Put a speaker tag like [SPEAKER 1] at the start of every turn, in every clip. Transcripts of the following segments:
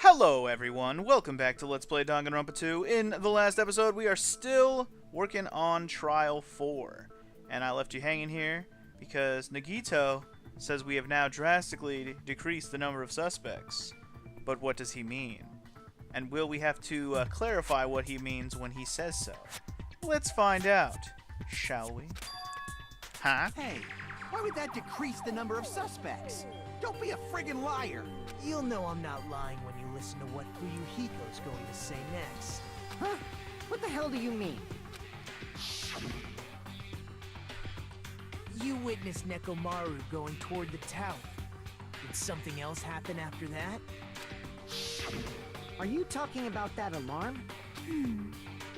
[SPEAKER 1] Hello everyone, welcome back to Let's Play Danganronpa 2. In the last episode, we are still working on Trial 4. And I left you hanging here because Nagito says we have now drastically decreased the number of suspects. But what does he mean? And will we have to clarify what he means when he says so? Let's find out, shall we? Huh?
[SPEAKER 2] Hey, why would that decrease the number of suspects? Don't be a friggin' liar!
[SPEAKER 3] You'll know I'm not lying when you listen to what Fuyuhiko's going to say next.
[SPEAKER 2] Huh? What the hell do you mean?
[SPEAKER 3] You witnessed Nekomaru going toward the tower. Did something else happen after that?
[SPEAKER 4] Are you talking about that alarm?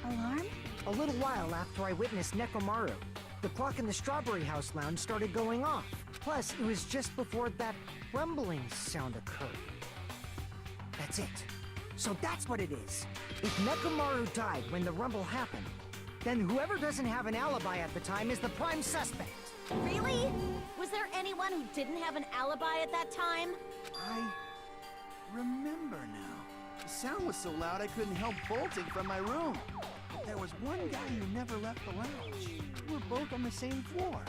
[SPEAKER 5] Alarm?
[SPEAKER 4] A little while after I witnessed Nekomaru, the clock in the Strawberry House lounge started going off. Plus, it was just before that rumbling sound occurred. That's it. So that's what it is. If Nekomaru died when the rumble happened, then whoever doesn't have an alibi at the time is the prime suspect.
[SPEAKER 5] Really? Was there anyone who didn't have an alibi at that time?
[SPEAKER 2] I remember now. The sound was so loud I couldn't help bolting from my room. But there was one guy who never left the lounge. We were both on the same floor.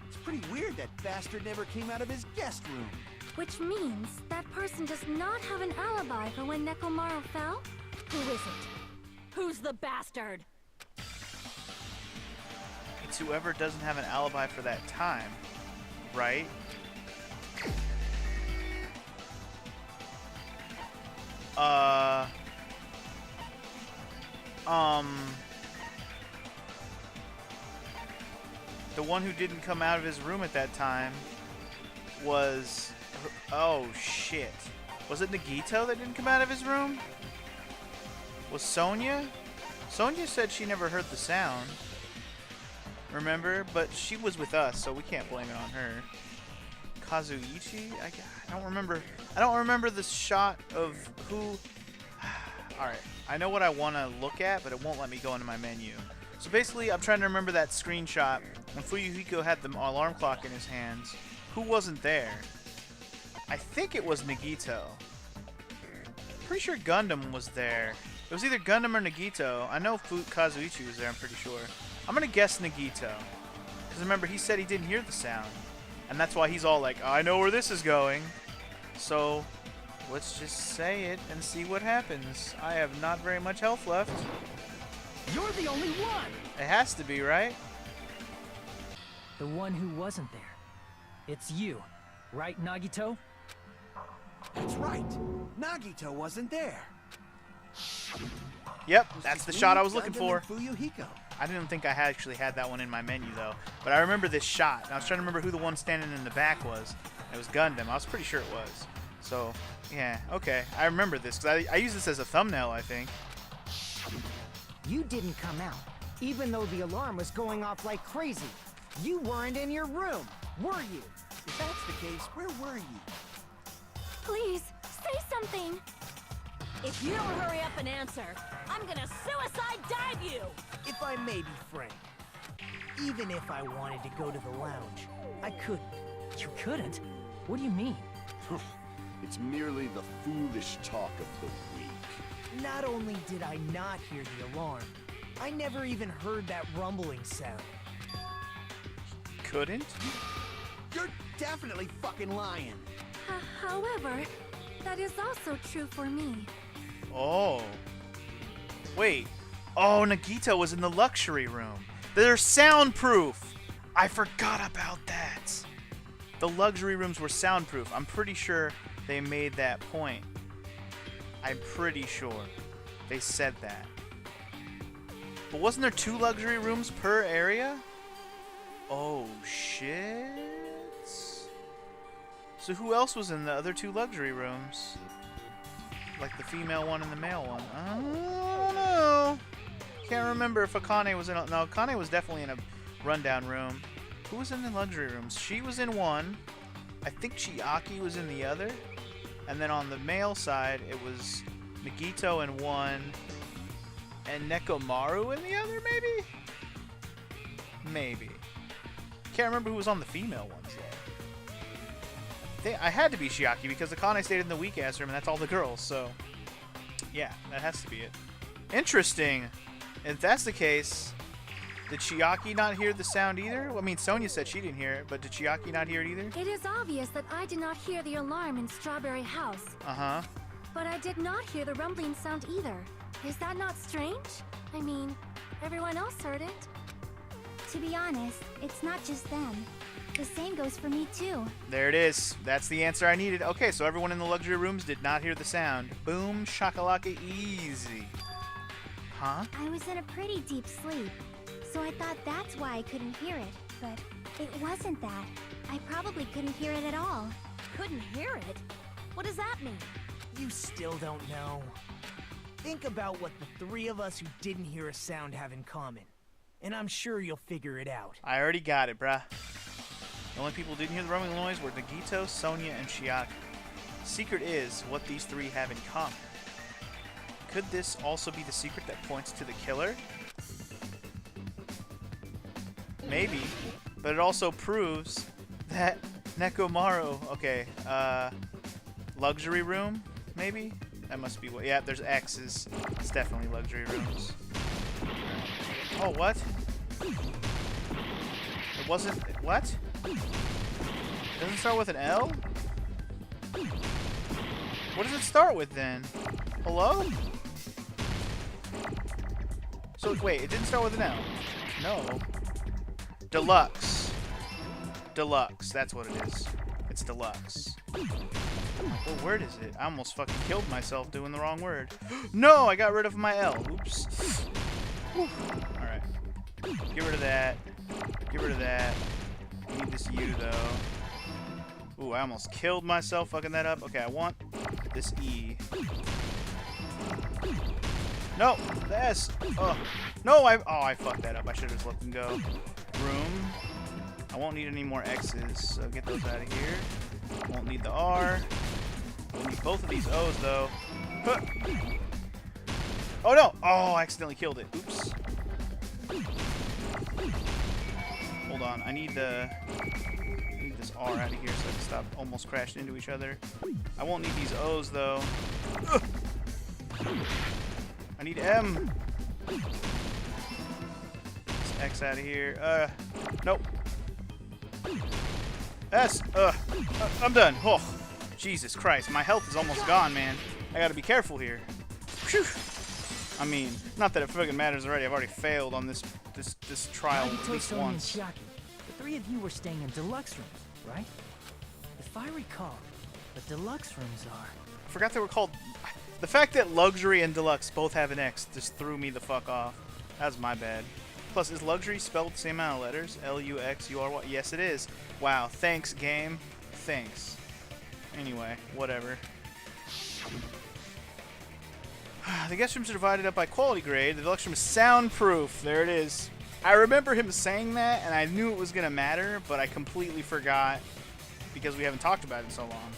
[SPEAKER 2] It's pretty weird that bastard never came out of his guest room.
[SPEAKER 6] Which means that person does not have an alibi for when Nekomaru fell?
[SPEAKER 5] Who is it? Who's the bastard?
[SPEAKER 1] It's whoever doesn't have an alibi for that time, right? The one who didn't come out of his room at that time was... Oh, shit. Was it Nagito that didn't come out of his room? Was Sonia? Sonia said she never heard the sound. Remember? But she was with us, so we can't blame it on her. Kazuichi? I don't remember. I don't remember the shot of who... Alright. I know what I want to look at, but it won't let me go into my menu. So basically, I'm trying to remember that screenshot when Fuyuhiko had the alarm clock in his hands. Who wasn't there? I think it was Nagito. Pretty sure Gundam was there. It was either Gundam or Nagito. I know Kazuichi was there, I'm pretty sure. I'm gonna guess Nagito. Because remember, he said he didn't hear the sound. And that's why he's all like, I know where this is going. So, let's just say it and see what happens. I have not very much health left.
[SPEAKER 2] You're the only one!
[SPEAKER 1] It has to be, right?
[SPEAKER 3] The one who wasn't there. It's you, right, Nagito?
[SPEAKER 2] That's right. Nagito wasn't there.
[SPEAKER 1] Yep, that's the shot I was looking for.
[SPEAKER 2] Fuyuhiko.
[SPEAKER 1] I didn't think I actually had that one in my menu, though. But I remember this shot. And I was trying to remember who the one standing in the back was. It was Gundam. I was pretty sure it was. So, yeah, okay. I remember this, because I used this as a thumbnail, I think.
[SPEAKER 4] You didn't come out, even though the alarm was going off like crazy. You weren't in your room, were you?
[SPEAKER 2] If that's the case, where were you?
[SPEAKER 6] Please, say something!
[SPEAKER 5] If you don't hurry up and answer, I'm gonna suicide dive you!
[SPEAKER 3] If I may be frank, even if I wanted to go to the lounge, I couldn't. You couldn't? What do you mean?
[SPEAKER 7] It's merely the foolish talk of the weak.
[SPEAKER 3] Not only did I not hear the alarm, I never even heard that rumbling sound.
[SPEAKER 1] Couldn't?
[SPEAKER 2] You're definitely fucking lying.
[SPEAKER 6] However, that is also true for me.
[SPEAKER 1] Oh. Wait. Oh, Nagito was in the luxury room. They're soundproof. I forgot about that. The luxury rooms were soundproof. I'm pretty sure they made that point. I'm pretty sure they said that. But wasn't there 2 luxury rooms per area? Oh, shit. So who else was in the other 2 luxury rooms? Like the female one and the male one. I don't know. Can't remember if Akane was in a... No, Akane was definitely in a rundown room. Who was in the luxury rooms? She was in one. I think Chiaki was in the other. And then on the male side, it was Nagito in one. And Nekomaru in the other, maybe? Maybe. Can't remember who was on the female ones, though. I had to be Chiaki because Akane stayed in the weak ass room and that's all the girls. So yeah, that has to be it. Interesting. If that's the case, did Chiaki not hear the sound either? Well, I mean, Sonya said she didn't hear it, but did Chiaki not hear it either?
[SPEAKER 6] It is obvious that I did not hear the alarm in Strawberry House.
[SPEAKER 1] Uh-huh.
[SPEAKER 6] But I did not hear the rumbling sound either. Is that not strange? I mean, everyone else heard it.
[SPEAKER 8] To be honest, it's not just them. The same goes for me too.
[SPEAKER 1] There it is. That's the answer I needed. Okay, so everyone in the luxury rooms did not hear the sound. Boom, shakalaka, easy. Huh?
[SPEAKER 8] I was in a pretty deep sleep, so I thought that's why I couldn't hear it. But it wasn't that. I probably couldn't hear it at all.
[SPEAKER 5] Couldn't hear it? What does that mean?
[SPEAKER 3] You still don't know. Think about what the three of us who didn't hear a sound have in common, and I'm sure you'll figure it out.
[SPEAKER 1] I already got it, bruh. The only people who didn't hear the rumbling noise were Nagito, Sonya, and Chiaki. The secret is what these three have in common. Could this also be the secret that points to the killer? Maybe, but it also proves that Nekomaru... Okay, luxury room, maybe? That must be what... Yeah, there's X's. It's definitely luxury rooms. Oh, what? It wasn't... What? It doesn't start with an L? What does it start with then? Hello? So wait, it didn't start with an L. No. Deluxe. Deluxe, that's what it is. It's deluxe. What word is it? I almost fucking killed myself doing the wrong word. No, I got rid of my L. Oops. Alright. Get rid of that. Get rid of that. I need this U though. Ooh, I almost killed myself fucking that up. Okay, I want this E. No, the S. Oh, no, I fucked that up. I should have just let them go. Room. I won't need any more X's, so get those out of here. Won't need the R. Won't need both of these O's though. Huh. Oh no! Oh, I accidentally killed it. Oops. Hold on, I need this R out of here so I can stop almost crashing into each other. I won't need these O's though. Ugh. I need M. This X out of here. Nope. S. I'm done. Oh, Jesus Christ, my health is almost gone, man. I gotta be careful here. Whew. I mean, not that it fucking matters already. I've already failed on this trial at least once.
[SPEAKER 3] The three of you were staying in deluxe rooms, right? If I recall, the deluxe rooms are...
[SPEAKER 1] I forgot they were called... The fact that luxury and deluxe both have an X just threw me the fuck off. That was my bad. Plus, is luxury spelled the same amount of letters? L-U-X-U-R-Y? Yes, it is. Wow, thanks, game. Thanks. Anyway, whatever. The guest rooms are divided up by quality grade. The deluxe room is soundproof. There it is. I remember him saying that, and I knew it was going to matter, but I completely forgot because we haven't talked about it in so long.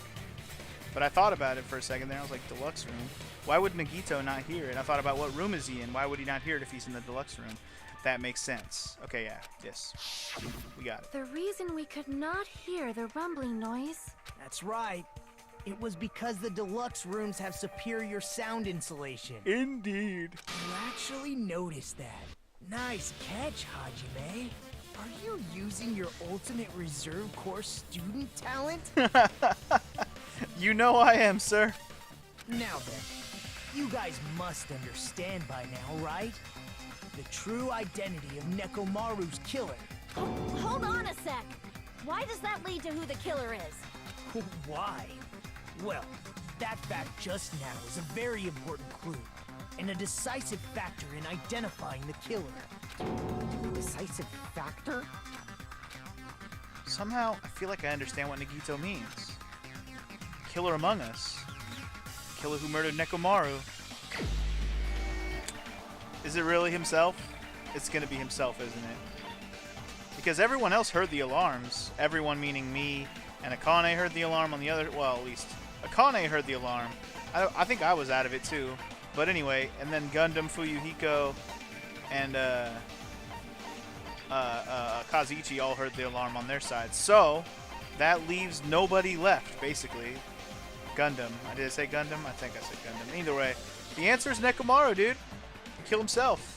[SPEAKER 1] But I thought about it for a second there. I was like, deluxe room? Why would Nagito not hear it? I thought about what room is he in? Why would he not hear it if he's in the deluxe room? That makes sense. Okay, yeah. Yes. We got it.
[SPEAKER 6] The reason we could not hear the rumbling noise...
[SPEAKER 3] That's right. It was because the deluxe rooms have superior sound insulation.
[SPEAKER 1] Indeed.
[SPEAKER 3] You actually noticed that. Nice catch, Hajime. Are you using your ultimate reserve corps student talent?
[SPEAKER 1] You know I am, sir.
[SPEAKER 3] Now then, you guys must understand by now, right? The true identity of Nekomaru's killer.
[SPEAKER 5] Hold on a sec. Why does that lead to who the killer is?
[SPEAKER 3] Why? Well, that fact just now is a very important clue, and a decisive factor in identifying the killer.
[SPEAKER 4] Decisive factor?
[SPEAKER 1] Somehow, I feel like I understand what Nagito means. Killer among us. Killer who murdered Nekomaru. Is it really himself? It's gonna be himself, isn't it? Because everyone else heard the alarms. Everyone meaning me and Akane heard the alarm on the other... Well, at least Akane heard the alarm. I think I was out of it too. But anyway, and then Gundam, Fuyuhiko, and Kazuichi all heard the alarm on their side. So, that leaves nobody left, basically. Gundam. Did I say Gundam? I think I said Gundam. Either way, the answer is Nekomaru, dude. Kill himself.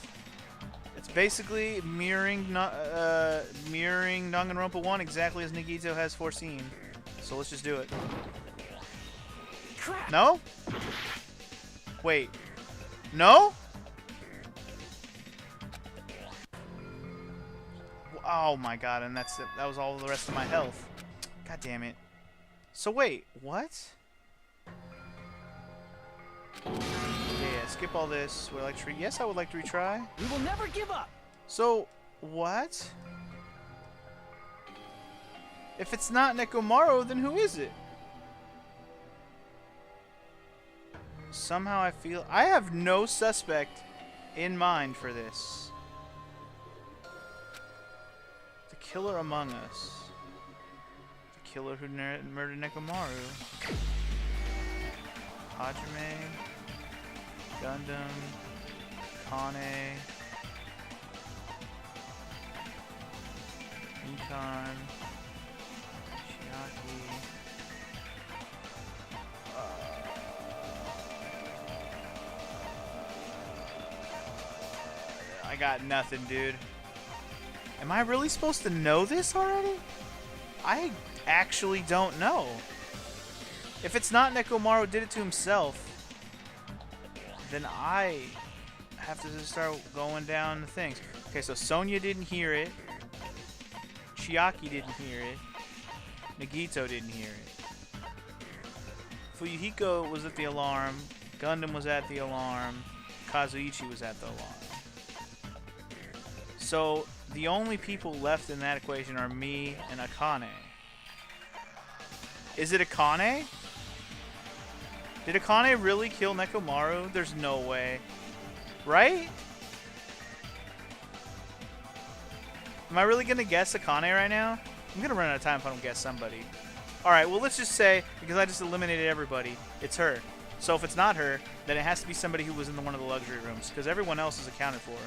[SPEAKER 1] It's basically mirroring Danganronpa 1 exactly as Nagito has foreseen. So let's just do it.
[SPEAKER 3] Crap.
[SPEAKER 1] No? Wait. No? Oh my god, and that's it. That was all the rest of my health. God damn it. So wait, what? Yeah, skip all this. Would I like to yes, I would like to retry.
[SPEAKER 3] We will never give up.
[SPEAKER 1] So, what? If it's not Nekomaru, then who is it? Somehow I feel... I have no suspect in mind for this. The killer among us. The killer who murdered Nekomaru. Hajime. Gundam. Kane. Mikan. Chiaki. I got nothing, dude. Am I really supposed to know this already? I actually don't know. If it's not Nekomaru did it to himself, then I have to just start going down the things. Okay, so Sonya didn't hear it. Chiaki didn't hear it. Nagito didn't hear it. Fuyuhiko was at the alarm. Gundam was at the alarm. Kazuichi was at the alarm. So the only people left in that equation are me and Akane. Is it Akane? Did Akane really kill Nekomaru? There's no way. Right? Am I really gonna guess Akane right now? I'm gonna run out of time if I don't guess somebody. Alright, well let's just say, because I just eliminated everybody, it's her. So if it's not her, then it has to be somebody who was in one of the luxury rooms, because everyone else is accounted for.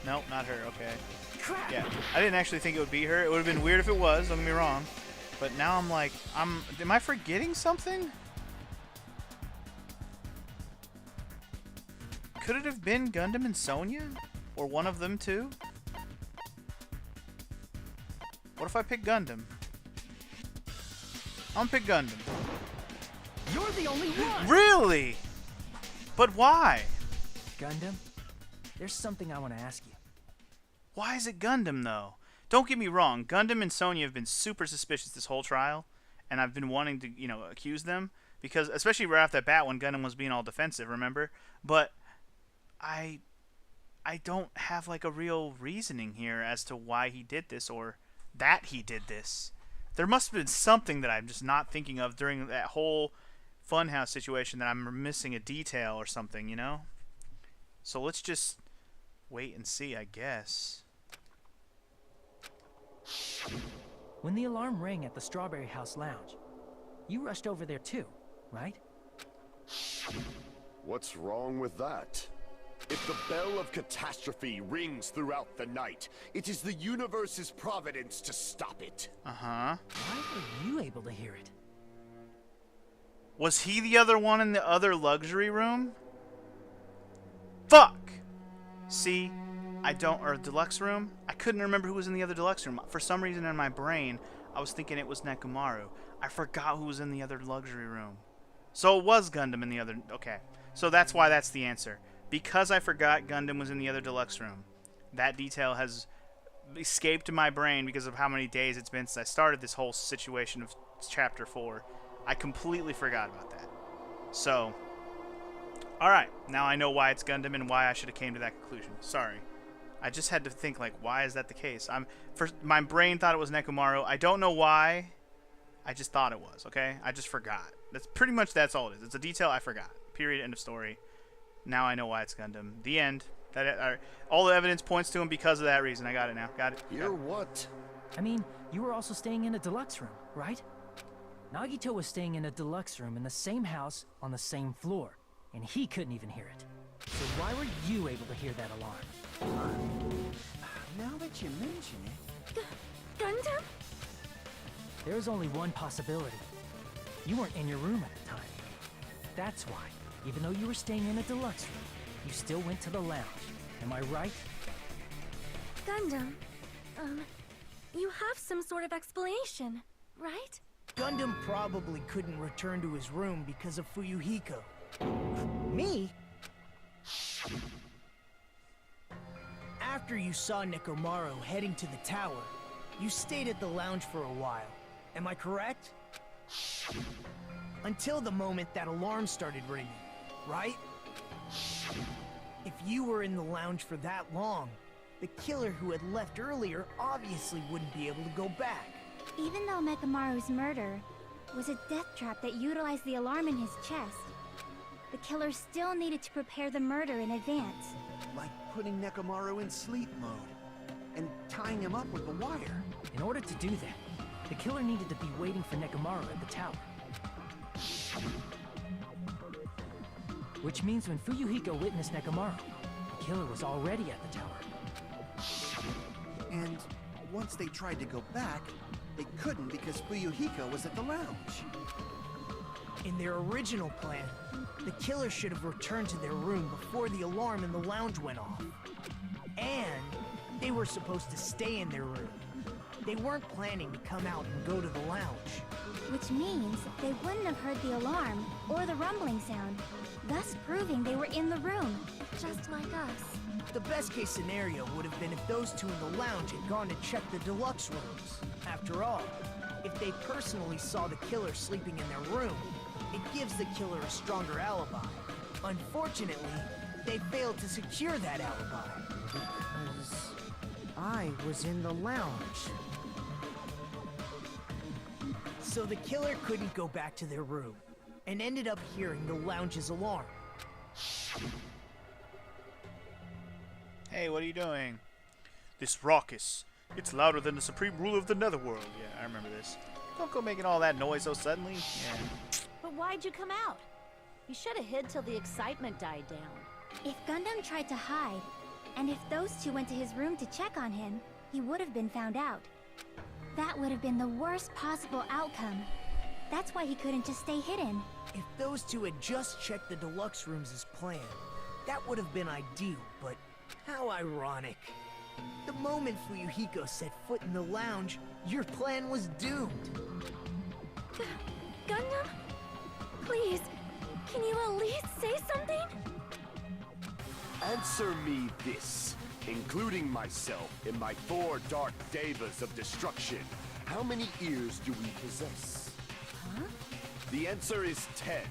[SPEAKER 1] Nope, not her, okay.
[SPEAKER 3] Crap.
[SPEAKER 1] Yeah, I didn't actually think it would be her. It would have been weird if it was, don't get me wrong. But now I'm like, am I forgetting something? Could it have been Gundam and Sonya? Or one of them too? What if I pick Gundam? I'm gonna pick Gundam.
[SPEAKER 3] You're the only one.
[SPEAKER 1] Really? But why?
[SPEAKER 3] Gundam, there's something I want to ask you.
[SPEAKER 1] Why is it Gundam, though? Don't get me wrong. Gundam and Sonya have been super suspicious this whole trial, and I've been wanting to, accuse them because, especially right off the bat when Gundam was being all defensive, remember? But I don't have like a real reasoning here as to why he did this or that he did this. There must have been something that I'm just not thinking of during that whole Funhouse situation that I'm missing a detail or something, you know? So let's just wait and see, I guess.
[SPEAKER 3] When the alarm rang at the Strawberry House Lounge, you rushed over there too, right?
[SPEAKER 7] What's wrong with that? If the bell of catastrophe rings throughout the night, it is the universe's providence to stop it.
[SPEAKER 1] Uh-huh.
[SPEAKER 3] Why were you able to hear it?
[SPEAKER 1] Was he the other one in the other luxury room? Fuck! See, or deluxe room? I couldn't remember who was in the other deluxe room. For some reason in my brain, I was thinking it was Nekomaru. I forgot who was in the other luxury room. So it was Gundam in the other... Okay. So that's why that's the answer. Because I forgot Gundam was in the other deluxe room. That detail has escaped my brain because of how many days it's been since I started this whole situation of Chapter 4. I completely forgot about that. So... Alright, now I know why it's Gundam and why I should have came to that conclusion. Sorry. I just had to think, like, why is that the case? My brain thought it was Nekomaru. I don't know why. I just thought it was, okay? I just forgot. That's all it is. It's a detail I forgot. Period, end of story. Now I know why it's Gundam. The end. All the evidence points to him because of that reason. I got it now. Got it.
[SPEAKER 7] You're what?
[SPEAKER 3] I mean, you were also staying in a deluxe room, right? Nagito was staying in a deluxe room in the same house on the same floor, and he couldn't even hear it. So why were you able to hear that alarm?
[SPEAKER 2] Now that you mention it...
[SPEAKER 6] Gundam?
[SPEAKER 3] There was only one possibility. You weren't in your room at the time. That's why, even though you were staying in a deluxe room, you still went to the lounge. Am I right?
[SPEAKER 6] Gundam, you have some sort of explanation, right?
[SPEAKER 9] Gundam probably couldn't return to his room because of Fuyuhiko. Me? After you saw Nekomaru heading to the tower, you stayed at the lounge for a while. Am I correct? Until the moment that alarm started ringing, right? If you were in the lounge for that long, the killer who had left earlier obviously wouldn't be able to go back.
[SPEAKER 8] Even though Mekamaru's murder was a death trap that utilized the alarm in his chest, the killer still needed to prepare the murder in advance.
[SPEAKER 2] Like putting Nekomaru in sleep mode and tying him up with the wire.
[SPEAKER 3] In order to do that, the killer needed to be waiting for Nekomaru at the tower. Which means when Fuyuhiko witnessed Nekomaru, the killer was already at the tower.
[SPEAKER 2] And once they tried to go back, they couldn't because Fuyuhiko was at the lounge.
[SPEAKER 9] In their original plan, the killer should have returned to their room before the alarm in the lounge went off. And they were supposed to stay in their room. They weren't planning to come out and go to the lounge.
[SPEAKER 8] Which means they wouldn't have heard the alarm or the rumbling sound, thus proving they were in the room, just like us.
[SPEAKER 9] The best case scenario would have been if those two in the lounge had gone to check the deluxe rooms. After all, if they personally saw the killer sleeping in their room, it gives the killer a stronger alibi. Unfortunately, they failed to secure that alibi.
[SPEAKER 4] Because I was in the lounge.
[SPEAKER 9] So the killer couldn't go back to their room, and ended up hearing the lounge's alarm.
[SPEAKER 1] Hey, what are you doing? This raucous. It's louder than the supreme ruler of the netherworld. Yeah, I remember this. Don't go making all that noise so suddenly. Yeah.
[SPEAKER 5] But why'd you come out? You should have hid till the excitement died down.
[SPEAKER 8] If Gundam tried to hide, and if those two went to his room to check on him, he would have been found out. That would have been the worst possible outcome. That's why he couldn't just stay hidden.
[SPEAKER 9] If those two had just checked the deluxe rooms as planned, that would have been ideal, but how ironic. The moment Fuyuhiko set foot in the lounge, your plan was doomed.
[SPEAKER 6] Gundam? Please, can you at least say something?
[SPEAKER 7] Answer me this, including myself in my 4 dark devas of destruction. How many ears do we possess?
[SPEAKER 6] Huh?
[SPEAKER 7] The answer is 10.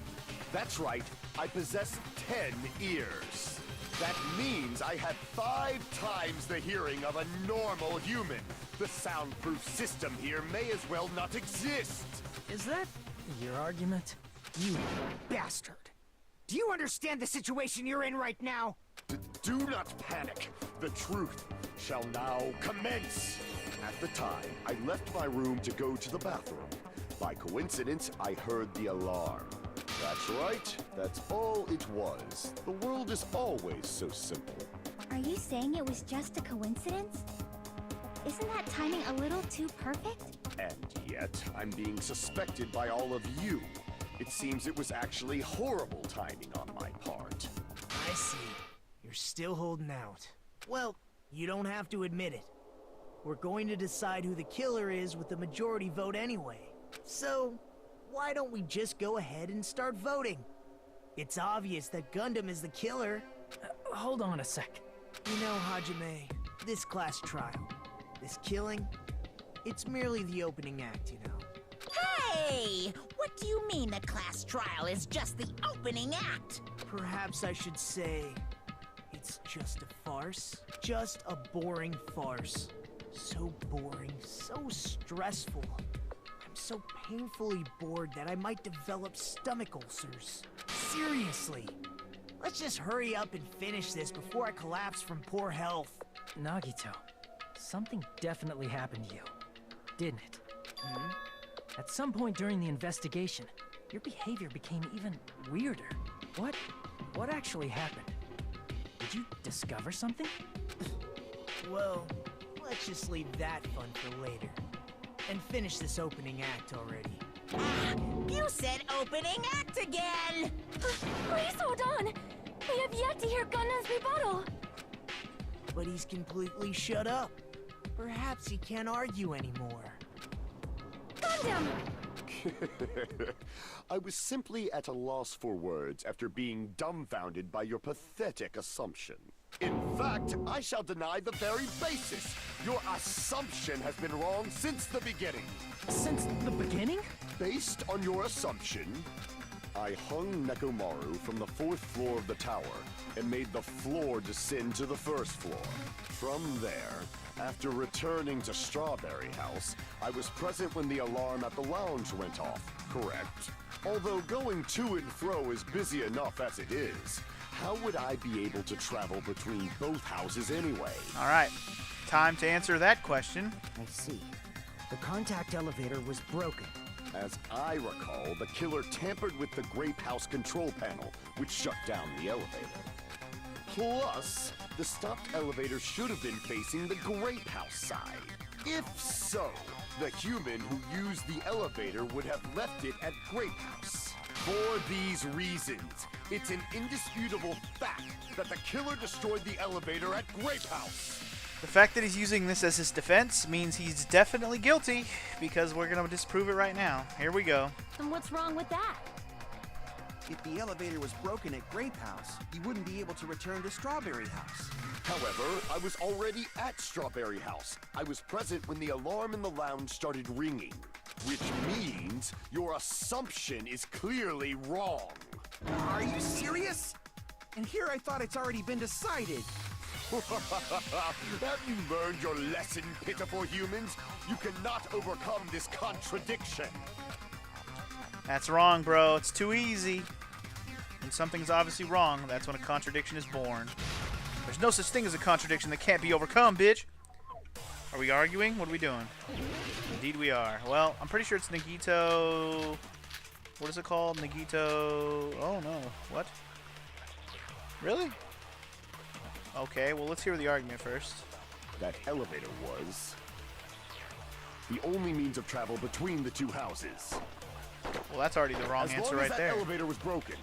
[SPEAKER 7] That's right, I possess 10 ears. That means I have 5 times the hearing of a normal human. The soundproof system here may as well not exist.
[SPEAKER 3] Is that your argument?
[SPEAKER 4] You bastard! Do you understand the situation you're in right now?
[SPEAKER 7] Do not panic. The truth shall now commence. At the time, I left my room to go to the bathroom. By coincidence, I heard the alarm. That's right. That's all it was. The world is always so simple.
[SPEAKER 8] Are you saying it was just a coincidence? Isn't that timing a little too perfect?
[SPEAKER 7] And yet, I'm being suspected by all of you. It seems it was actually horrible timing on my part.
[SPEAKER 9] I see. You're still holding out. Well, you don't have to admit it. We're going to decide who the killer is with the majority vote anyway. So, why don't we just go ahead and start voting? It's obvious that Gundam is the killer.
[SPEAKER 3] Hold on a sec.
[SPEAKER 9] You know, Hajime, this class trial, this killing, it's merely the opening act, you know.
[SPEAKER 10] Hey! What do you mean the class trial is just the opening act?
[SPEAKER 9] Perhaps I should say, it's just a farce. Just a boring farce. So boring, so stressful. I'm so painfully bored that I might develop stomach ulcers. Seriously. Let's just hurry up and finish this before I collapse from poor health.
[SPEAKER 3] Nagito, something definitely happened to you, didn't it? At some point during the investigation, your behavior became even weirder. What actually happened? Did you discover something?
[SPEAKER 9] Well, let's just leave that fun for later. and finish this opening act already.
[SPEAKER 10] You said opening act again!
[SPEAKER 6] Please hold on! We have yet to hear Gundam's rebuttal!
[SPEAKER 9] But he's completely shut up. Perhaps he can't argue anymore.
[SPEAKER 6] Gundam!
[SPEAKER 7] I was simply at a loss for words after being dumbfounded by your pathetic assumption. In fact, I shall deny the very basis. Your assumption has been wrong since the beginning.
[SPEAKER 3] Since the beginning?
[SPEAKER 7] Based on your assumption, I hung Nekomaru from the 4th floor of the tower and made the floor descend to the 1st floor. From there, after returning to Strawberry House, I was present when the alarm at the lounge went off, correct? Although going to and fro is busy enough as it is, how would I be able to travel between both houses anyway?
[SPEAKER 1] All right, time to answer that question.
[SPEAKER 4] I see. The contact elevator was broken.
[SPEAKER 7] As I recall, the killer tampered with the Grape House control panel, which shut down the elevator. Plus, the stopped elevator should have been facing the Grape House side. If so, the human who used the elevator would have left it at Grape House. For these reasons, it's an indisputable fact that the killer destroyed the elevator at Grape House.
[SPEAKER 1] The fact that he's using this as his defense means he's definitely guilty, because we're going to disprove it right now. Here we go.
[SPEAKER 6] And what's wrong with that?
[SPEAKER 2] If the elevator was broken at Grape House, he wouldn't be able to return to Strawberry House.
[SPEAKER 7] However, I was already at Strawberry House. I was present when the alarm in the lounge started ringing, which means your assumption is clearly wrong.
[SPEAKER 2] Are you serious? And here I thought it's already been decided.
[SPEAKER 7] Have you learned your lesson, pitiful humans? You cannot overcome this contradiction.
[SPEAKER 1] That's wrong, bro. It's too easy. When something's obviously wrong, that's when a contradiction is born. There's no such thing as a contradiction that can't be overcome, bitch. Are we arguing? What are we doing? Indeed we are. Well, I'm pretty sure it's Nagito... What is it called? Nagito... Oh, no. What? Really? Okay, well, let's hear the argument first.
[SPEAKER 7] That elevator was the only means of travel between the two houses.
[SPEAKER 1] Well, that's already the wrong answer right there.
[SPEAKER 7] As long as that elevator was broken,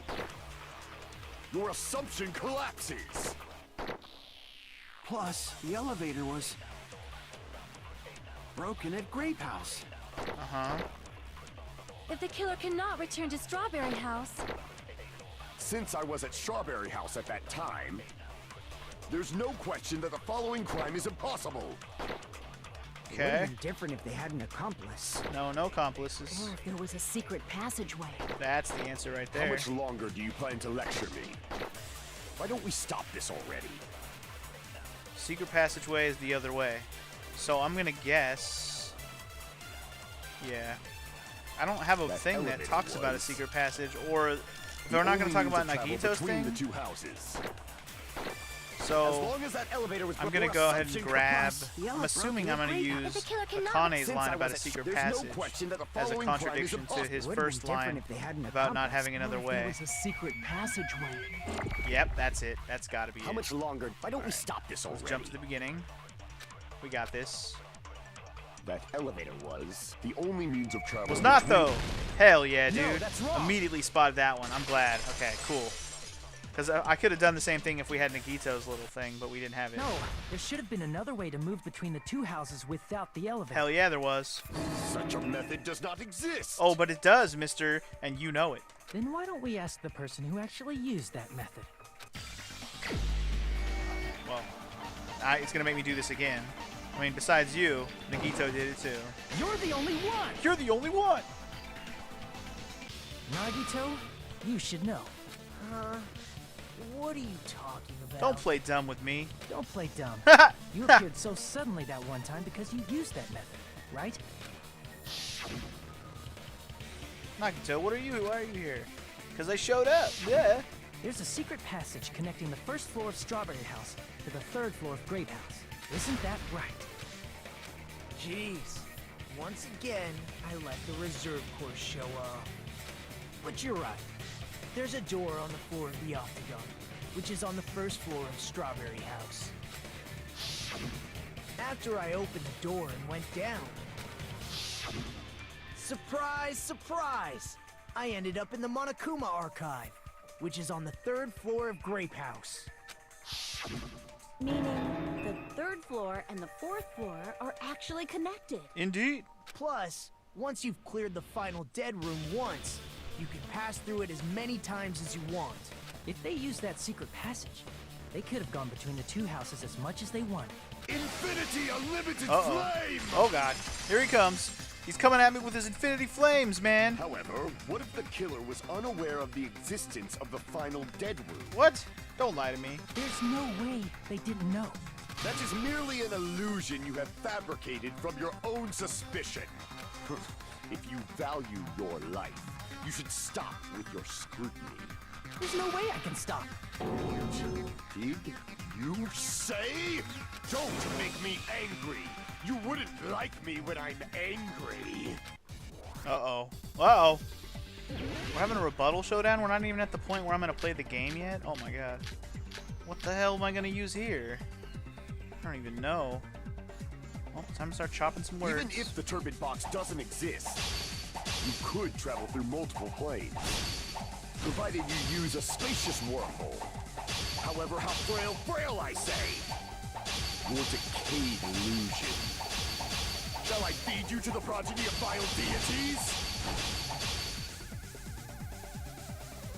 [SPEAKER 7] your assumption collapses.
[SPEAKER 2] Plus, the elevator was broken at Grape House.
[SPEAKER 1] Uh-huh.
[SPEAKER 6] If the killer cannot return to Strawberry House...
[SPEAKER 7] Since I was at Strawberry House at that time, there's no question that the following crime is impossible.
[SPEAKER 4] It would have
[SPEAKER 1] Okay.
[SPEAKER 4] been different if they had an accomplice.
[SPEAKER 1] No accomplices.
[SPEAKER 5] Or if there was a secret passageway.
[SPEAKER 1] That's the answer right
[SPEAKER 7] How
[SPEAKER 1] there.
[SPEAKER 7] much longer do you plan to lecture me? Why don't we stop this already?
[SPEAKER 1] Secret passageway is the other way. So I'm gonna guess... Yeah. I don't have a
[SPEAKER 7] That
[SPEAKER 1] thing that
[SPEAKER 7] elevator
[SPEAKER 1] talks about a
[SPEAKER 7] was
[SPEAKER 1] secret passage, or... If we're not gonna talk about Nagito's
[SPEAKER 7] between
[SPEAKER 1] thing,
[SPEAKER 7] the two houses. As
[SPEAKER 1] so
[SPEAKER 7] long as that elevator was
[SPEAKER 1] I'm
[SPEAKER 7] broken,
[SPEAKER 1] gonna
[SPEAKER 7] your
[SPEAKER 1] go ahead and
[SPEAKER 7] assumption
[SPEAKER 1] grab...
[SPEAKER 7] collapsed.
[SPEAKER 1] I'm assuming I'm gonna use
[SPEAKER 6] If the killer cannot-
[SPEAKER 1] Akane's
[SPEAKER 7] Since
[SPEAKER 1] line
[SPEAKER 7] I
[SPEAKER 1] about
[SPEAKER 7] was
[SPEAKER 1] a
[SPEAKER 7] at-
[SPEAKER 1] secret
[SPEAKER 7] there's no
[SPEAKER 1] passage
[SPEAKER 7] question that the
[SPEAKER 1] as a
[SPEAKER 7] following crime is
[SPEAKER 1] contradiction to
[SPEAKER 7] impossible.
[SPEAKER 1] his
[SPEAKER 4] It would have been
[SPEAKER 1] first
[SPEAKER 4] different
[SPEAKER 1] line
[SPEAKER 4] if they had an
[SPEAKER 1] about not
[SPEAKER 4] accomplice.
[SPEAKER 1] having another
[SPEAKER 9] Or if there
[SPEAKER 1] way.
[SPEAKER 9] was a secret passageway.
[SPEAKER 1] Yep, that's it. That's gotta be
[SPEAKER 7] How
[SPEAKER 1] it.
[SPEAKER 7] much longer? Why don't we stop this
[SPEAKER 1] Let's
[SPEAKER 7] already?
[SPEAKER 1] jump to the beginning. We got this.
[SPEAKER 7] That elevator was the only means of travel.
[SPEAKER 1] Was not,
[SPEAKER 7] between-
[SPEAKER 1] though. Hell yeah, dude.
[SPEAKER 7] No, that's wrong.
[SPEAKER 1] Immediately spotted that one. I'm glad. Okay, cool. Because I could have done the same thing if we had Nagito's little thing, but we didn't have it.
[SPEAKER 3] No, there should have been another way to move between the two houses without the elevator.
[SPEAKER 1] Hell yeah, there was.
[SPEAKER 7] Such a method does not exist.
[SPEAKER 1] Oh, but it does, mister, and you know it.
[SPEAKER 3] Then why don't we ask the person who actually used that method?
[SPEAKER 1] Well, it's going to make me do this again. I mean, besides you, Nagito did it too.
[SPEAKER 3] You're the only one!
[SPEAKER 1] You're the only one!
[SPEAKER 3] Nagito, you should know.
[SPEAKER 9] What are you talking about?
[SPEAKER 1] Don't play dumb with me.
[SPEAKER 3] Don't play dumb. You appeared so suddenly that one time because you used that method, right?
[SPEAKER 1] Nagito, what are you? Why are you here? Because I showed up. Yeah.
[SPEAKER 3] There's a secret passage connecting the first floor of Strawberry House to the third floor of Grape House. Isn't that right?
[SPEAKER 9] Jeez. Once again, I let the reserve course show up. But you're right. There's a door on the floor of the Octagon, which is on the first floor of Strawberry House. After I opened the door and went down, Surprise, surprise! I ended up in the Monokuma archive, which is on the 3rd floor of Grape House.
[SPEAKER 5] Meaning the 3rd floor and the 4th floor are actually connected.
[SPEAKER 1] Indeed.
[SPEAKER 9] Plus, once you've cleared the final dead room once, you can pass through it as many times as you want.
[SPEAKER 3] If they used that secret passage, they could have gone between the two houses as much as they wanted.
[SPEAKER 7] Infinity Unlimited Flame!
[SPEAKER 1] Oh god. Here he comes. He's coming at me with his infinity flames, man.
[SPEAKER 7] However, what if the killer was unaware of the existence of the final dead room?
[SPEAKER 1] What? Don't lie to me.
[SPEAKER 3] There's no way they didn't know.
[SPEAKER 7] That is merely an illusion you have fabricated from your own suspicion. If you value your life, you should stop with your scrutiny.
[SPEAKER 3] There's no way I can stop.
[SPEAKER 7] Did you say? Don't make me angry. You wouldn't like me when I'm angry.
[SPEAKER 1] Uh-oh. Uh-oh. We're having a rebuttal showdown? We're not even at the point where I'm going to play the game yet? Oh my god. What the hell am I going to use here? I don't even know. Well, time to start chopping some words.
[SPEAKER 7] Even if the turbid box doesn't exist, you could travel through multiple planes, provided you use a spacious wormhole. However, how frail I say. Your decayed illusion. Shall I feed you to the progeny of vile deities?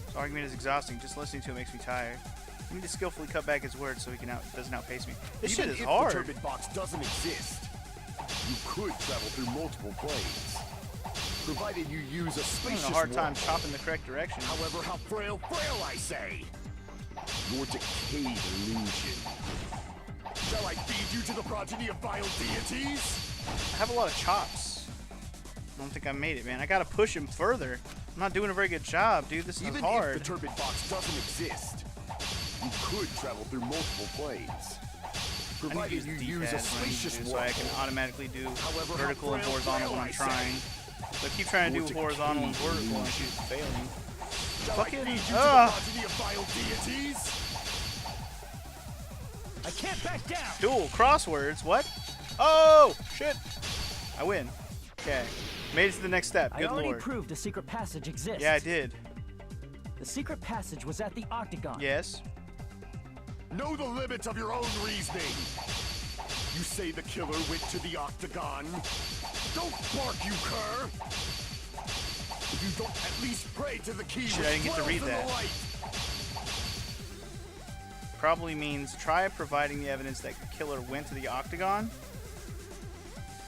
[SPEAKER 1] This argument is exhausting. Just listening to it makes me tired. I need to skillfully cut back his words so he doesn't outpace me. This
[SPEAKER 7] Even
[SPEAKER 1] shit is
[SPEAKER 7] if
[SPEAKER 1] hard.
[SPEAKER 7] the turbid box doesn't exist, you could travel through multiple planes, provided you use a spacious
[SPEAKER 1] I'm having a hard time
[SPEAKER 7] wormhole.
[SPEAKER 1] chopping the correct direction.
[SPEAKER 7] However, how frail I say. Your decayed illusion. Shall I feed you to the progeny of vile deities?
[SPEAKER 1] I have a lot of chops. I don't think I made it, man. I gotta push him further. I'm not doing a very good job, dude. This is
[SPEAKER 7] Even
[SPEAKER 1] hard.
[SPEAKER 7] if the turbid box doesn't exist, you could travel through multiple planes,
[SPEAKER 1] I need to
[SPEAKER 7] provided
[SPEAKER 1] use
[SPEAKER 7] you
[SPEAKER 1] D-pad
[SPEAKER 7] use a
[SPEAKER 1] when I need to
[SPEAKER 7] spacious
[SPEAKER 1] do so I can
[SPEAKER 7] wormhole.
[SPEAKER 1] automatically do
[SPEAKER 7] However, how
[SPEAKER 1] vertical and
[SPEAKER 7] frail
[SPEAKER 1] horizontal when
[SPEAKER 7] I
[SPEAKER 1] I'm
[SPEAKER 7] say.
[SPEAKER 1] trying. So I keep trying to do
[SPEAKER 7] Your
[SPEAKER 1] horizontal and
[SPEAKER 7] decayed
[SPEAKER 1] vertical and
[SPEAKER 7] illusion.
[SPEAKER 1] she's failing.
[SPEAKER 7] Shall I
[SPEAKER 1] Fucking,
[SPEAKER 7] feed you to the progeny of vile deities?
[SPEAKER 9] I can't back down!
[SPEAKER 1] Dual crosswords. What? Oh shit! I win. Okay, made it to the next step.
[SPEAKER 3] I
[SPEAKER 1] Good
[SPEAKER 3] already
[SPEAKER 1] lord.
[SPEAKER 3] proved a secret passage exists.
[SPEAKER 1] Yeah, I did.
[SPEAKER 3] The secret passage was at the Octagon.
[SPEAKER 1] Yes.
[SPEAKER 7] Know the limits of your own reasoning. You say the killer went to the Octagon. Don't bark, you cur! If you don't at least pray to the key
[SPEAKER 1] Shit,
[SPEAKER 7] which
[SPEAKER 1] I didn't get to
[SPEAKER 7] dwells
[SPEAKER 1] read
[SPEAKER 7] in
[SPEAKER 1] that.
[SPEAKER 7] the light.
[SPEAKER 1] Probably means try providing the evidence that the killer went to the Octagon.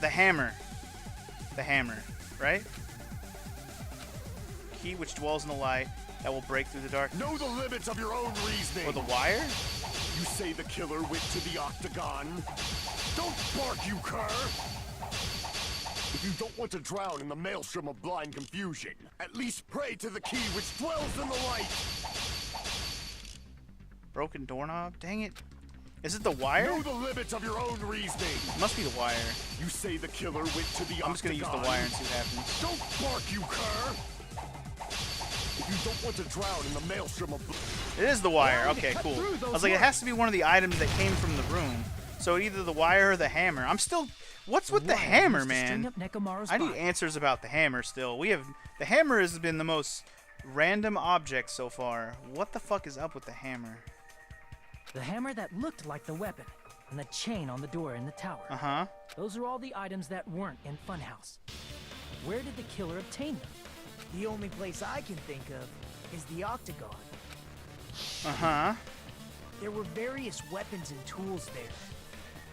[SPEAKER 1] The hammer. The hammer, right? Key which dwells in the light that will break through the darkness.
[SPEAKER 7] Know the limits of your own reasoning.
[SPEAKER 1] Or the wire?
[SPEAKER 7] You say the killer went to the Octagon. Don't bark, you cur! If you don't want to drown in the maelstrom of blind confusion, at least pray to the key which dwells in the light.
[SPEAKER 1] Broken doorknob? Dang it. Is it the wire?
[SPEAKER 7] Know the limits of your own reasoning.
[SPEAKER 1] It must be the wire.
[SPEAKER 7] You say the killer went to the Octagon.
[SPEAKER 1] I'm just gonna use the wire and see what happens.
[SPEAKER 7] Don't bark, you cur! If you don't want to drown in the maelstrom of...
[SPEAKER 1] It is the wire.
[SPEAKER 3] Allow me to
[SPEAKER 1] Okay,
[SPEAKER 3] cut
[SPEAKER 1] cool.
[SPEAKER 3] through
[SPEAKER 1] I
[SPEAKER 3] those
[SPEAKER 1] was like, it has
[SPEAKER 3] words.
[SPEAKER 1] to be one of the items that came from the room. So either the wire or the hammer. I'm still... What's with the
[SPEAKER 3] Wire
[SPEAKER 1] hammer,
[SPEAKER 3] used to string
[SPEAKER 1] man?
[SPEAKER 3] up Nekomaru's
[SPEAKER 1] I need
[SPEAKER 3] body.
[SPEAKER 1] answers about the hammer still. The hammer has been the most random object so far. What the fuck is up with the hammer?
[SPEAKER 3] The hammer that looked like the weapon, and the chain on the door in the tower.
[SPEAKER 1] Uh-huh.
[SPEAKER 3] Those are all the items that weren't in Funhouse. Where did the killer obtain them?
[SPEAKER 9] The only place I can think of is the Octagon.
[SPEAKER 1] Uh-huh.
[SPEAKER 9] There were various weapons and tools there.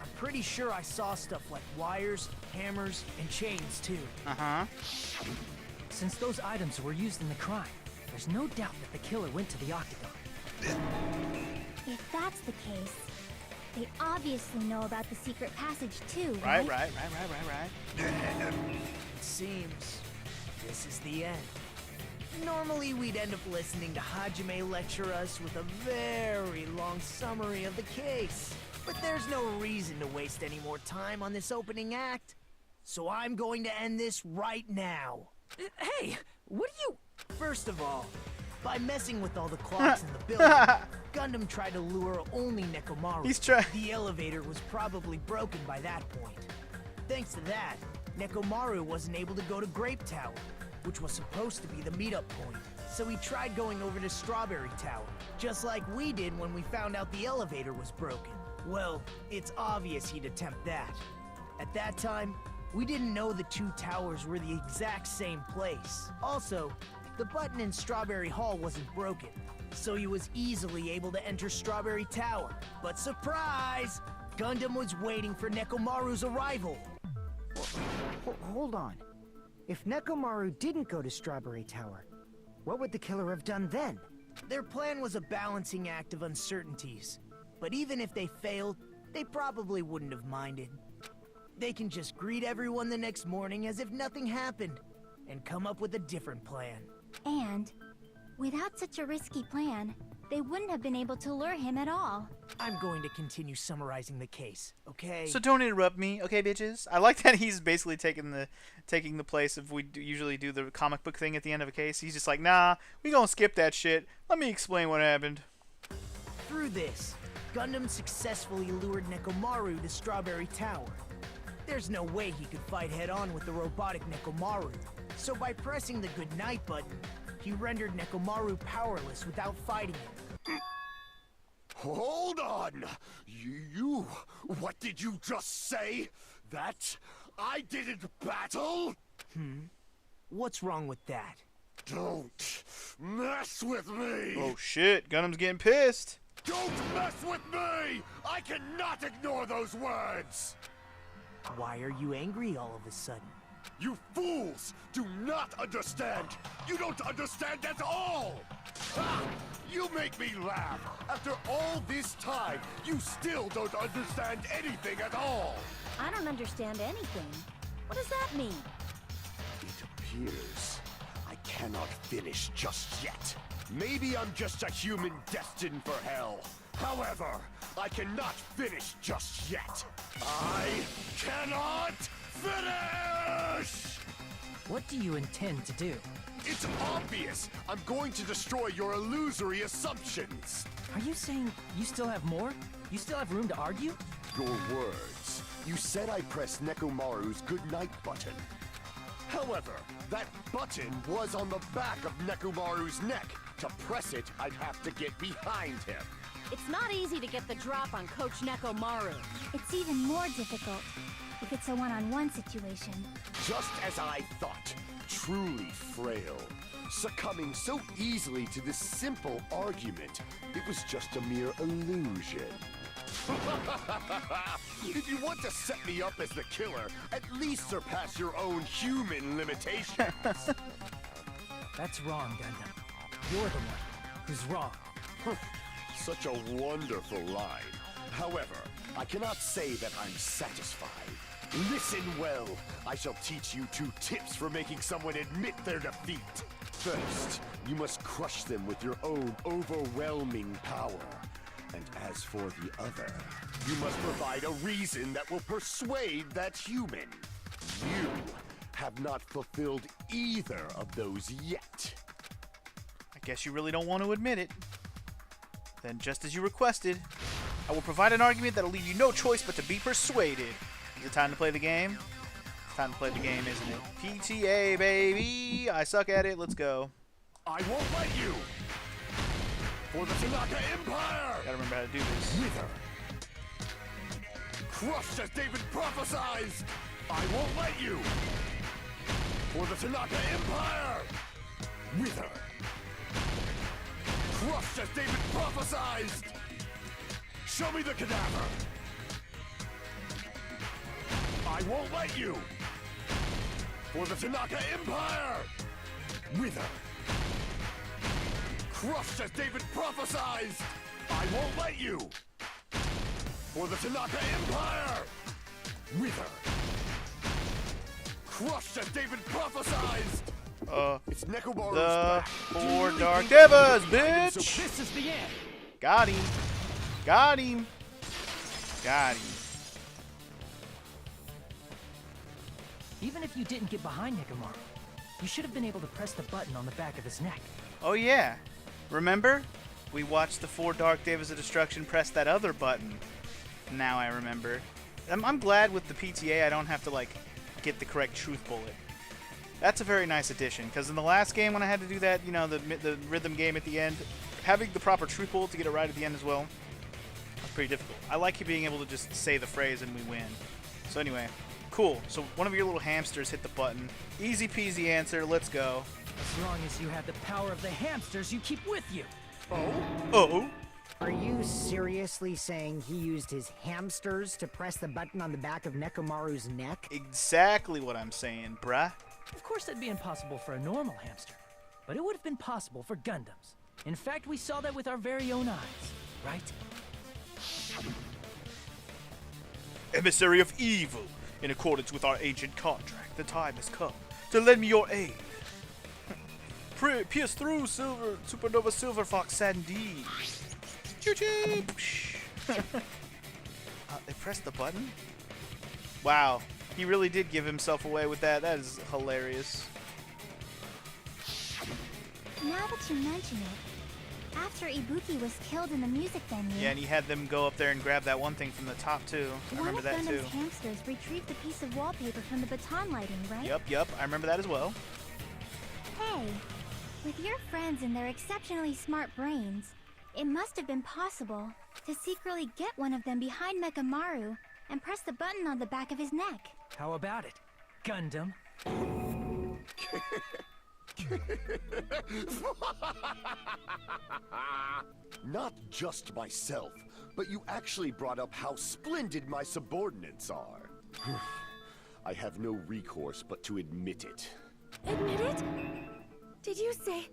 [SPEAKER 9] I'm pretty sure I saw stuff like wires, hammers, and chains too.
[SPEAKER 1] Uh-huh.
[SPEAKER 3] Since those items were used in the crime, there's no doubt that the killer went to the Octagon.
[SPEAKER 8] If that's the case, they obviously know about the secret passage too,
[SPEAKER 1] Right.
[SPEAKER 8] right?
[SPEAKER 9] It seems this is the end. Normally we'd end up listening to Hajime lecture us with a very long summary of the case. But there's no reason to waste any more time on this opening act. So I'm going to end this right now.
[SPEAKER 3] Hey, what are you...
[SPEAKER 9] First of all, by messing with all the clocks in the building, Gundam tried to lure only Nekomaru.
[SPEAKER 1] He's trying...
[SPEAKER 9] The elevator was probably broken by that point. Thanks to that, Nekomaru wasn't able to go to Grape Tower, which was supposed to be the meetup point. So he tried going over to Strawberry Tower, just like we did when we found out the elevator was broken. Well, it's obvious he'd attempt that. At that time, we didn't know the two towers were the exact same place. Also, the button in Strawberry Hall wasn't broken, so he was easily able to enter Strawberry Tower. But surprise! Gundam was waiting for Nekomaru's arrival.
[SPEAKER 4] Hold on. If Nekomaru didn't go to Strawberry Tower, what would the killer have done then?
[SPEAKER 9] Their plan was a balancing act of uncertainties. But even if they failed, they probably wouldn't have minded. They can just greet everyone the next morning as if nothing happened, and come up with a different plan.
[SPEAKER 8] And without such a risky plan, they wouldn't have been able to lure him at all.
[SPEAKER 9] I'm going to continue summarizing the case, okay?
[SPEAKER 1] So don't interrupt me, okay, bitches? I like that he's basically taking the place of usually do the comic book thing at the end of a case. He's just like, nah, we gonna skip that shit. Let me explain what happened.
[SPEAKER 9] Through this, Gundam successfully lured Nekomaru to Strawberry Tower. There's no way he could fight head-on with the robotic Nekomaru, so by pressing the goodnight button, he rendered Nekomaru powerless without fighting him.
[SPEAKER 7] Hold on! You... What did you just say? That I didn't battle?
[SPEAKER 9] What's wrong with that?
[SPEAKER 7] Don't mess with me!
[SPEAKER 1] Oh shit, Gundam's getting pissed.
[SPEAKER 7] Don't mess with me! I cannot ignore those words!
[SPEAKER 9] Why are you angry all of a sudden?
[SPEAKER 7] You fools do not understand! You don't understand at all! Ha! You make me laugh! After all this time, you still don't understand anything at all!
[SPEAKER 5] I don't understand anything. What does that mean?
[SPEAKER 7] It appears I cannot finish just yet. Maybe I'm just a human destined for hell. However, I cannot finish just yet. I cannot finish!
[SPEAKER 3] What do you intend to do?
[SPEAKER 7] It's obvious! I'm going to destroy your illusory assumptions!
[SPEAKER 3] Are you saying you still have more? You still have room to argue?
[SPEAKER 7] Your words. You said I pressed Nekomaru's goodnight button. However, that button was on the back of Nekomaru's neck. To press it, I'd have to get behind him.
[SPEAKER 5] It's not easy to get the drop on Coach Nekomaru.
[SPEAKER 8] It's even more difficult if it's a one-on-one situation.
[SPEAKER 7] Just as I thought. Truly frail. Succumbing so easily to this simple argument. It was just a mere illusion. If you want to set me up as the killer, at least surpass your own human limitations.
[SPEAKER 3] That's wrong, Gundam. You're the one who's wrong.
[SPEAKER 7] Such a wonderful line. However, I cannot say that I'm satisfied. Listen well. I shall teach you 2 tips for making someone admit their defeat. First, you must crush them with your own overwhelming power. And as for the other, you must provide a reason that will persuade that human. You have not fulfilled either of those yet.
[SPEAKER 1] I guess you really don't want to admit it. Then, just as you requested, I will provide an argument that'll leave you no choice but to be persuaded. Is it time to play the game? It's time to play the game, isn't it? PTA, baby! I suck at it. Let's go.
[SPEAKER 7] I won't let you! For the Tanaka Empire!
[SPEAKER 1] Gotta remember how to do this.
[SPEAKER 7] Wither! Crushed as David prophesied! I won't let you! For the Tanaka Empire! Wither! Crushed as David prophesied! Show me the cadaver! I won't let you! For the Tanaka Empire! Wither! Crushed as David prophesied! I won't let you! For the Tanaka Empire! Wither! Crushed as David prophesied! It's Nekomaru's
[SPEAKER 1] The
[SPEAKER 7] back.
[SPEAKER 1] 4 Dark Devas, bitch!
[SPEAKER 9] So this is the end!
[SPEAKER 1] Got him. Got him. Got him.
[SPEAKER 3] Even if you didn't get behind Nekomaru, you should have been able to press the button on the back of his neck.
[SPEAKER 1] Oh yeah. Remember? We watched the 4 Dark Devas of Destruction press that other button. Now I remember. I'm glad with the PTA I don't have to, like, get the correct truth bullet. That's a very nice addition, because in the last game when I had to do that, you know, the rhythm game at the end, having the proper truth bullet to get it right at the end as well, was pretty difficult. I like you being able to just say the phrase and we win. So anyway, cool. So one of your little hamsters hit the button. Easy peasy answer, let's go.
[SPEAKER 3] As long as you have the power of the hamsters you keep with you.
[SPEAKER 1] Oh?
[SPEAKER 4] Are you seriously saying he used his hamsters to press the button on the back of Nekomaru's neck?
[SPEAKER 1] Exactly what I'm saying, bruh.
[SPEAKER 3] Of course that'd be impossible for a normal hamster, but it would have been possible for Gundams. In fact, we saw that with our very own eyes, right?
[SPEAKER 1] Emissary of evil, in accordance with our ancient contract, the time has come to lend me your aid. Pierce through Supernova Silver Fox Sandy. Choo-choo! They pressed the button? Wow, he really did give himself away with that. That is hilarious.
[SPEAKER 8] Now that you mention it, after Ibuki was killed in the music venue,
[SPEAKER 1] Yeah, and he had them go up there and grab that one thing from the top too. I
[SPEAKER 8] one
[SPEAKER 1] remember
[SPEAKER 8] of
[SPEAKER 1] that too.
[SPEAKER 8] Gundam's hamsters retrieved a piece of wallpaper from the baton lighting, right?
[SPEAKER 1] Yep, I remember that as well.
[SPEAKER 8] Hey, with your friends and their exceptionally smart brains, it must have been possible to secretly get one of them behind Mechamaru and press the button on the back of his neck.
[SPEAKER 3] How about it, Gundam?
[SPEAKER 7] Not just myself, but you actually brought up how splendid my subordinates are. I have no recourse but to admit it.
[SPEAKER 6] Admit it? Did you say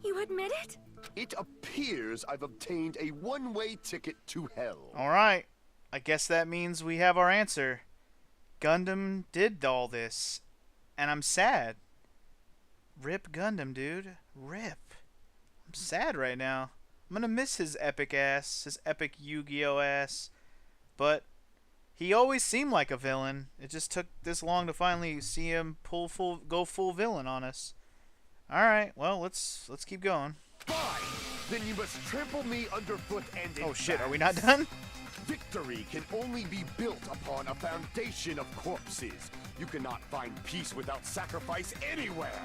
[SPEAKER 6] you admit it?
[SPEAKER 7] It appears I've obtained a one-way ticket to hell.
[SPEAKER 1] Alright, I guess that means we have our answer. Gundam did all this, and I'm sad. Rip Gundam, dude. Rip. I'm sad right now. I'm gonna miss his epic ass, his epic Yu-Gi-Oh ass. But he always seemed like a villain. It just took this long to finally see him go full villain on us. Alright, well, let's keep going.
[SPEAKER 7] Fine! Then you must trample me underfoot and
[SPEAKER 1] Oh shit, are we not done?
[SPEAKER 7] Victory can only be built upon a foundation of corpses. You cannot find peace without sacrifice anywhere.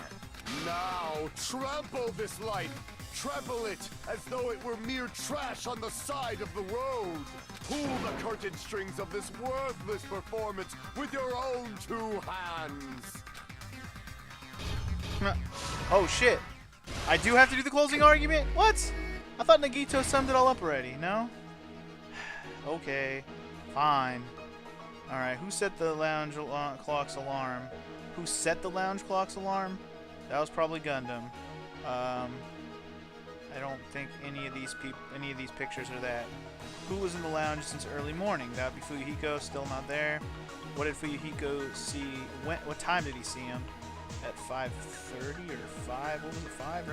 [SPEAKER 7] Now, trample this life. Trample it as though it were mere trash on the side of the road. Pull the curtain strings of this worthless performance with your own two hands.
[SPEAKER 1] Oh shit. I do have to do the closing argument? What? I thought Nagito summed it all up already, no? Okay, fine. Alright, who set the lounge clock's alarm? Who set the lounge clock's alarm? That was probably Gundam. I don't think any of these pictures are that. Who was in the lounge since early morning? That would be Fuyuhiko, still not there. What did Fuyuhiko see? What time did he see him? At 5:30 or 5? What was it? 5,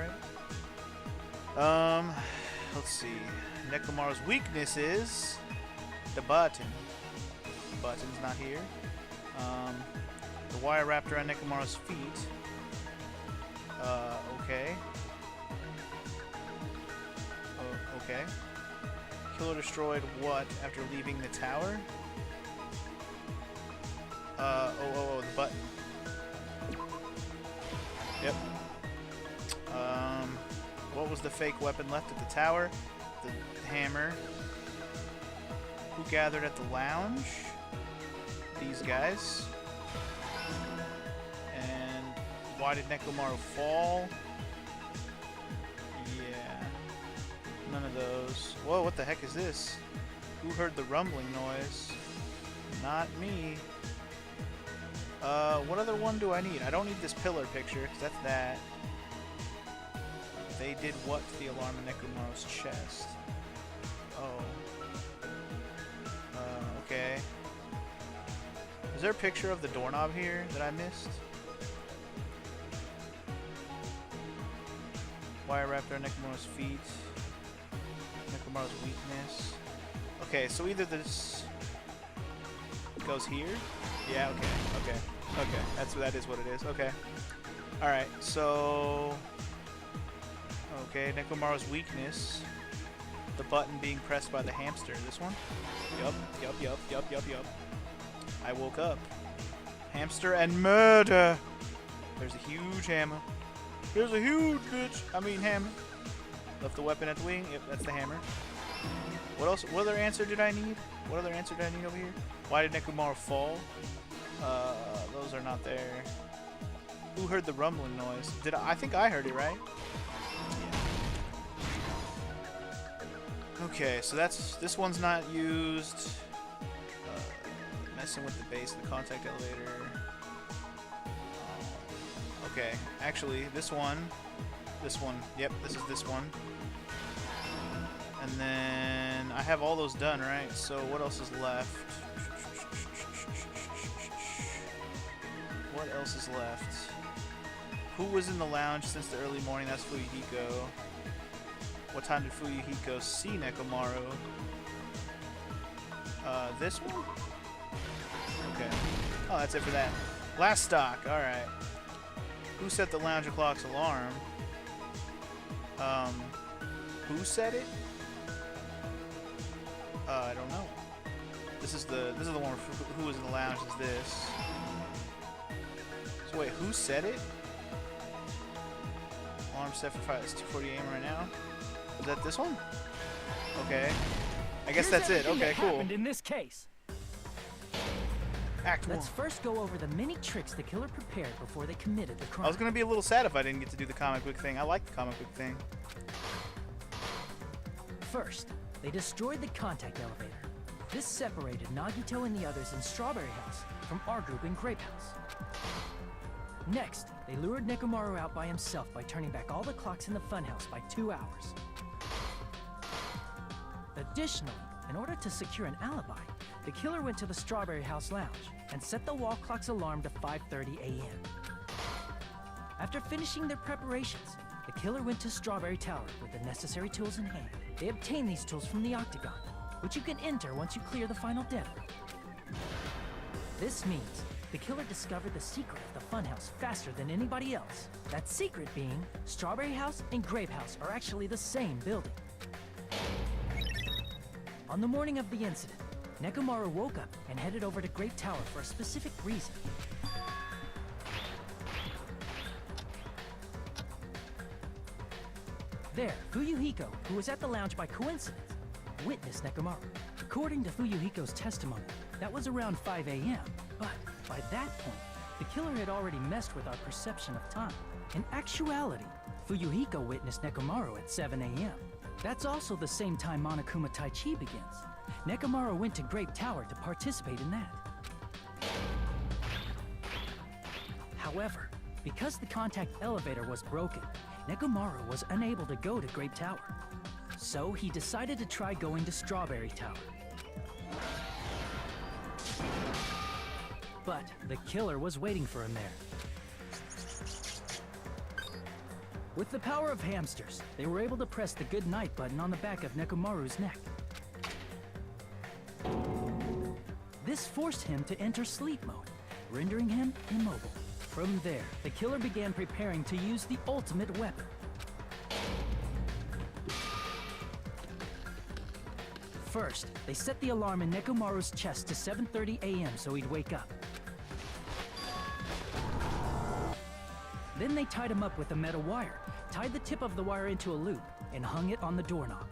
[SPEAKER 1] right? Let's see. Nekomaru's weakness is the button. The button's not here. The wire raptor on Nekomaru's feet. Okay. Okay. Killer destroyed what after leaving the tower? The button. Yep. What was the fake weapon left at the tower? The hammer. Who gathered at the lounge? These guys. And why did Nekomaru fall? Yeah. None of those. Whoa, what the heck is this? Who heard the rumbling noise? Not me. What other one do I need? I don't need this pillar picture, because that's that. They did what to the alarm in Nekomaru's chest? Oh. Okay. Is there a picture of the doorknob here that I missed? Wire raptor, Nekomaru's feet. Nekomaru's weakness. Okay, so either this goes here. Yeah, okay. That is what it is. Okay. Alright, so okay, Nekomaru's weakness. The button being pressed by the hamster. This one? Yup. I woke up. Hamster and murder. There's a huge hammer. There's a huge bitch. I mean hammer. Left the weapon at the wing. Yep, that's the hammer. What else? What other answer did I need? What other answer did I need over here? Why did Nekomaru fall? Those are not there. Who heard the rumbling noise? Did I think I heard it, right? Yeah. Okay, so this one's not used. Messing with the base of the contact elevator. Okay, actually, this one. Yep, this is this one. And then I have all those done, right? So what else is left? What else is left? Who was in the lounge since the early morning? That's Fuyuhiko. What time did Fuyuhiko see Nekomaru? This one? Okay. Oh, that's it for that. Last stock. Alright. Who set the lounge clock's alarm? Who set it? I don't know. This is the one where who was in the lounge is this. So wait, who set it? Alarm set for 5. It's 2:40 a.m. right now. Is that this one? Okay. I guess that's it. Okay, cool.
[SPEAKER 3] Happened in this case.
[SPEAKER 1] Act 1.
[SPEAKER 3] Let's first go over the many tricks the killer prepared before they committed the crime.
[SPEAKER 1] I was gonna be a little sad if I didn't get to do the comic book thing. I like the comic book thing.
[SPEAKER 3] First, they destroyed the contact elevator. This separated Nagito and the others in Strawberry House from our group in Grape House. Next, they lured Nekomaru out by himself by turning back all the clocks in the funhouse by 2 hours. Additionally, in order to secure an alibi, the killer went to the Strawberry House lounge and set the wall clock's alarm to 5:30 a.m. After finishing their preparations, the killer went to Strawberry Tower with the necessary tools in hand. They obtained these tools from the Octagon, which you can enter once you clear the final death. This means the killer discovered the secret of the funhouse faster than anybody else. That secret being, Strawberry House and Grape House are actually the same building. On the morning of the incident, Nekomaru woke up and headed over to Grape Tower for a specific reason. There, Fuyuhiko, who was at the lounge by coincidence, witnessed Nekomaru. According to Fuyuhiko's testimony, that was around 5 a.m. But by that point, the killer had already messed with our perception of time. In actuality, Fuyuhiko witnessed Nekomaru at 7 a.m. That's also the same time Monokuma Taichi begins. Nekomaru went to Grape Tower to participate in that. However, because the contact elevator was broken, Nekomaru was unable to go to Grape Tower. So he decided to try going to Strawberry Tower. But the killer was waiting for him there. With the power of hamsters, they were able to press the good night button on the back of Nekomaru's neck. This forced him to enter sleep mode, rendering him immobile. From there, the killer began preparing to use the ultimate weapon. First, they set the alarm in Nekomaru's chest to 7:30 a.m. so he'd wake up. Then they tied him up with a metal wire, tied the tip of the wire into a loop, and hung it on the doorknob.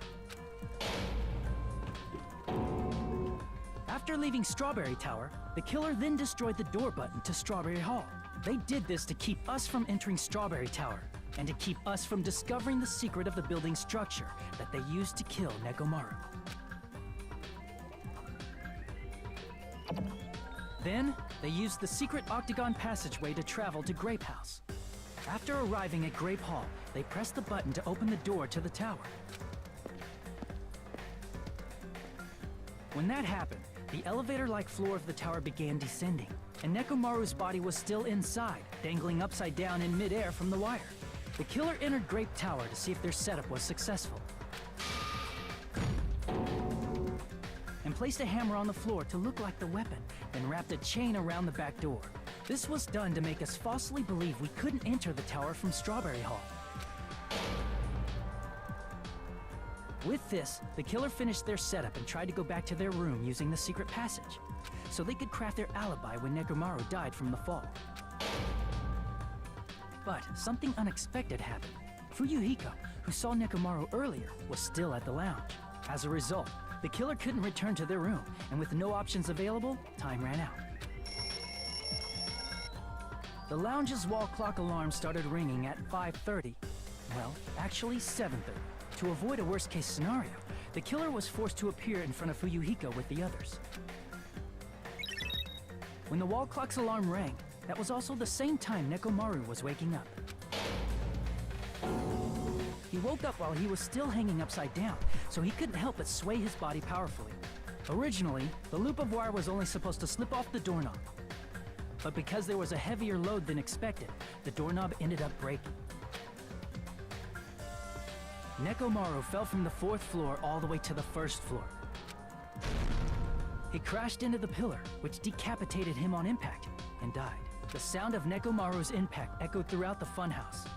[SPEAKER 3] After leaving Strawberry Tower, the killer then destroyed the door button to Strawberry Hall. They did this to keep us from entering Strawberry Tower, and to keep us from discovering the secret of the building's structure that they used to kill Nekomaru. Then, they used the secret octagon passageway to travel to Grape House. After arriving at Grape Hall, they pressed the button to open the door to the tower. When that happened, the elevator-like floor of the tower began descending, and Nekomaru's body was still inside, dangling upside down in midair from the wire. The killer entered Grape Tower to see if their setup was successful, and placed a hammer on the floor to look like the weapon, then wrapped a chain around the back door. This was done to make us falsely believe we couldn't enter the tower from Strawberry Hall. With this, the killer finished their setup and tried to go back to their room using the secret passage. so they could craft their alibi when Nekomaru died from the fall. But something unexpected happened. Fuyuhiko, who saw Nekomaru earlier, was still at the lounge. As a result, the killer couldn't return to their room, and with no options available, time ran out. The lounge's wall clock alarm started ringing at 5:30. Well, actually 7:30. To avoid a worst-case scenario, the killer was forced to appear in front of Fuyuhiko with the others. When the wall clock's alarm rang, that was also the same time Nekomaru was waking up. He woke up while he was still hanging upside down, so he couldn't help but sway his body powerfully. Originally, the loop of wire was only supposed to slip off the doorknob. But because there was a heavier load than expected, the doorknob ended up breaking. Nekomaru fell from the 4th floor all the way to the 1st floor. He crashed into the pillar, which decapitated him on impact, and died. The sound of Nekomaru's impact echoed throughout the funhouse.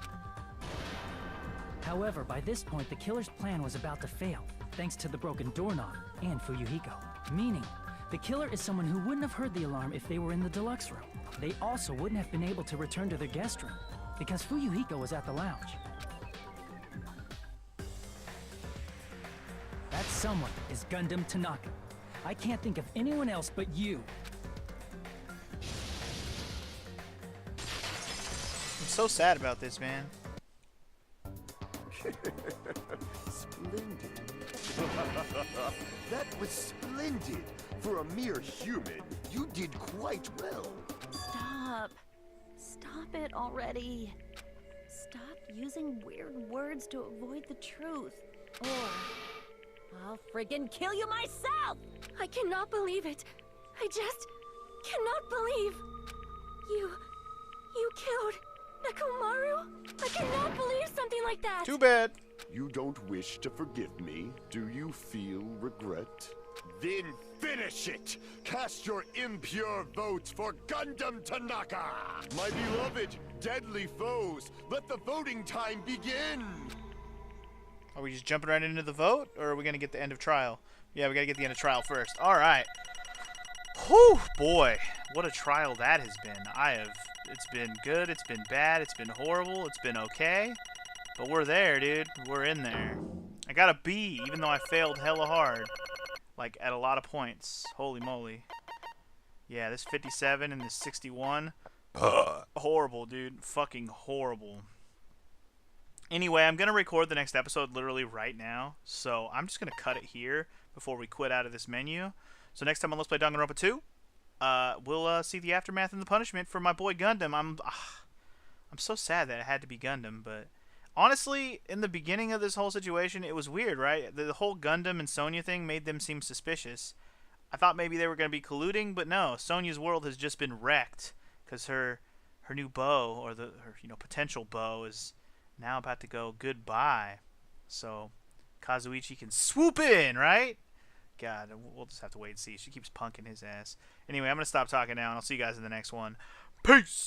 [SPEAKER 3] However, by this point, the killer's plan was about to fail, thanks to the broken doorknob and Fuyuhiko. Meaning, the killer is someone who wouldn't have heard the alarm if they were in the deluxe room. They also wouldn't have been able to return to their guest room, because Fuyuhiko was at the lounge. That someone is Gundam Tanaka. I can't think of anyone else but you.
[SPEAKER 1] I'm so sad about this, man.
[SPEAKER 7] Splendid. That was splendid. For a mere human, you did quite well.
[SPEAKER 5] Stop. Stop it already. Stop using weird words to avoid the truth. Or I'll friggin' kill you myself!
[SPEAKER 6] I cannot believe it. I just cannot believe. You killed Nekomaru? I cannot believe something like that.
[SPEAKER 1] Too bad.
[SPEAKER 7] You don't wish to forgive me? Do you feel regret? Then finish it! Cast your impure votes for Gundam Tanaka! My beloved, deadly foes, let the voting time begin!
[SPEAKER 1] Are we just jumping right into the vote, or are we going to get the end of trial? Yeah, we got to get the end of trial first. All right. Whew, boy. What a trial that has been. It's been good, it's been bad, it's been horrible, it's been okay. But we're there, dude. We're in there. I got a B, even though I failed hella hard. Like, at a lot of points. Holy moly. Yeah, this 57 and this 61. Horrible, dude. Fucking horrible. Anyway, I'm going to record the next episode literally right now. So, I'm just going to cut it here before we quit out of this menu. So, next time on Let's Play Danganronpa 2, we'll see the aftermath and the punishment for my boy Gundam. I'm so sad that it had to be Gundam, but honestly, in the beginning of this whole situation, it was weird, right? The whole Gundam and Sonya thing made them seem suspicious. I thought maybe they were going to be colluding, but no. Sonya's world has just been wrecked because her new beau, or her potential beau, is now about to go goodbye. So Kazuichi can swoop in, right? God, we'll just have to wait and see. She keeps punking his ass. Anyway, I'm going to stop talking now, and I'll see you guys in the next one. Peace!